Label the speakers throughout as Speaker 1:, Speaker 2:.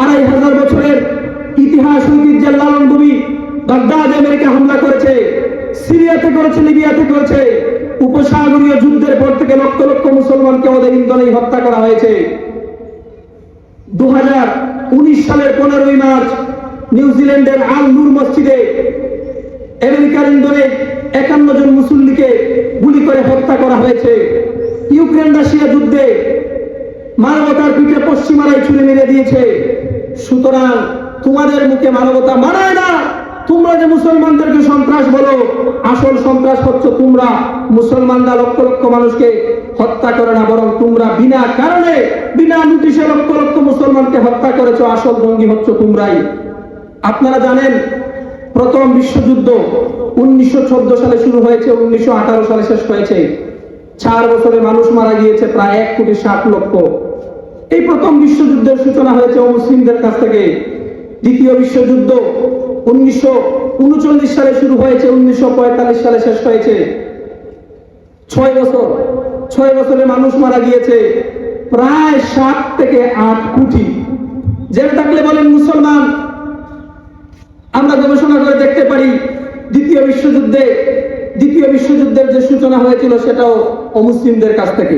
Speaker 1: 2500 বছরের ইতিহাস ঐতিহ্যের লালন ভূমি বাগদাদে আমেরিকা হামলা করেছে, সিরিয়াতে করেছে, লিবিয়াতে করেছে। উপসাগরীয় যুদ্ধের পর থেকে লক্ষ লক্ষ মুসলমানকে ওদের ইন্ধনেই হত্যা করা হয়েছে। 2019 সালের 15ই মার্চ নিউজিল্যান্ডের আল নূর মসজিদে আমেরিকার ইন্ধনে 51 জন মুসল্লিকে গুলি করে হত্যা করা হয়েছে। ইউক্রেন রাশিয়া যুদ্ধে মানবতার পিঠে পশ্চিমারাই ছুড়ে মেরে দিয়েছে। সুতরাং তোমাদের মুখে মানবতা মানায় না। তোমরা যে মুসলমানদেরকে সন্ত্রাস বলো, আসল সন্ত্রাস হচ্ছে তোমরা। মুসলমানরা লক্ষ লক্ষ মানুষকে হত্যা করে না, বরং তোমরা বিনা কারণে বিনা নোটিশে লক্ষ লক্ষ মুসলমানকে হত্যা করেছো। আসল জঙ্গি হচ্ছে তোমরাই। আপনারা জানেন প্রথম বিশ্বযুদ্ধ 1914 সালে শুরু হয়েছে, 1918 সালে শেষ হয়েছে। 4 বছরে মানুষ মারা গিয়েছে প্রায় 1,60,00,000। এই প্রথম বিশ্বযুদ্ধের সূচনা হয়েছে মুসলিমদের কাছ থেকে। দ্বিতীয় বিশ্বযুদ্ধ 1939 সালে শুরু হয়েছে, 1945 সালে শেষ হয়েছে। 6 বছরে মানুষ মারা গিয়েছে প্রায় 7 থেকে 8 কোটি। জেনে থাকলে বলেন মুসলমান। আমরা গবেষণা করে দেখতে পারি দ্বিতীয় বিশ্বযুদ্ধের যে সূচনা হয়েছিল সেটাও অমুসলিমদের কাছ থেকে।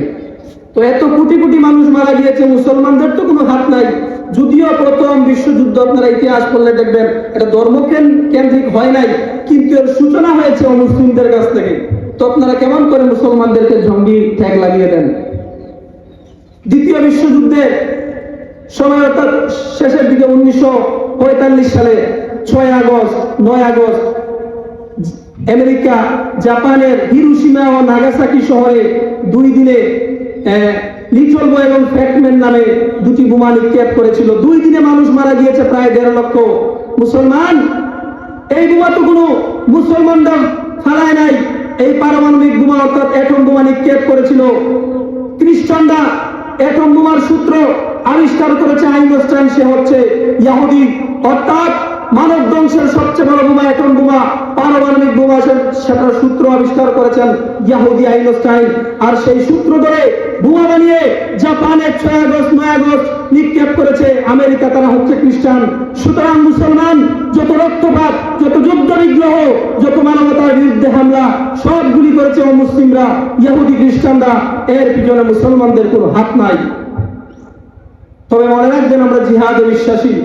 Speaker 1: তো এত কোটি কোটি মানুষ মারা গিয়েছে, মুসলমানদের তো কোনো হাত নাই। যদিও প্রথম বিশ্বযুদ্ধ আপনারা ইতিহাস পড়লে দেখবেন এটা ধর্ম কেন্দ্রিক হয় নাই, কিন্তু এর সূচনা হয়েছে অমুসলিমদের কাছ থেকে। তো আপনারা কেমন করে মুসলমানদেরকে জঙ্গি ট্যাগ লাগিয়ে দেন? দ্বিতীয় বিশ্বযুদ্ধের সময় অর্থাৎ শেষের দিকে 1945 সালে 9 আগস্ট আমেরিকা জাপানের হিরোশিমা ও নাগাসাকি শহরে 2 দিনে লিটল বয় এবং ফ্যাটম্যান নামে 2টি বোমা নিক্ষেপ করেছিল। 2 দিনে মানুষ মারা গিয়েছে প্রায় 1.5 লক্ষ মুসলমান। এই বোমা তো কোনো মুসলমানরা ফালায় নাই। এই পারমাণবিক বোমা অর্থাৎ অ্যাটম বোমা নিক্ষেপ করেছিল খ্রিস্টানরা। অ্যাটম বোমার সূত্র আবিষ্কার করেছে আইনস্টাইন, সে হচ্ছে ইহুদি। অর্থাৎ মানব ধ্বংসের সবচেয়ে বড় বোমা অ্যাটম বোমা, পারমাণবিক বোমা, সেটার সূত্র আবিষ্কার করেছেন ইহুদি আইনস্টাইন। আর সেই সূত্র ধরে বোমা বানিয়ে জাপানে 9 আগস্ট নিক্ষেপ করেছে আমেরিকা, তারা হচ্ছে খ্রিস্টান। সুতরাং মুসলমান যত রক্তপাত, যত যুদ্ধ বিগ্রহ, যত মানবতার বিরুদ্ধে হামলা সবগুলি করেছে অমুসলিমরা, ইহুদি খ্রিস্টানরা। এর পিছনে মুসলমানদের কোনো হাত নাই। তবে মনে রাখবেন আমরা জিহাদে বিশ্বাসী।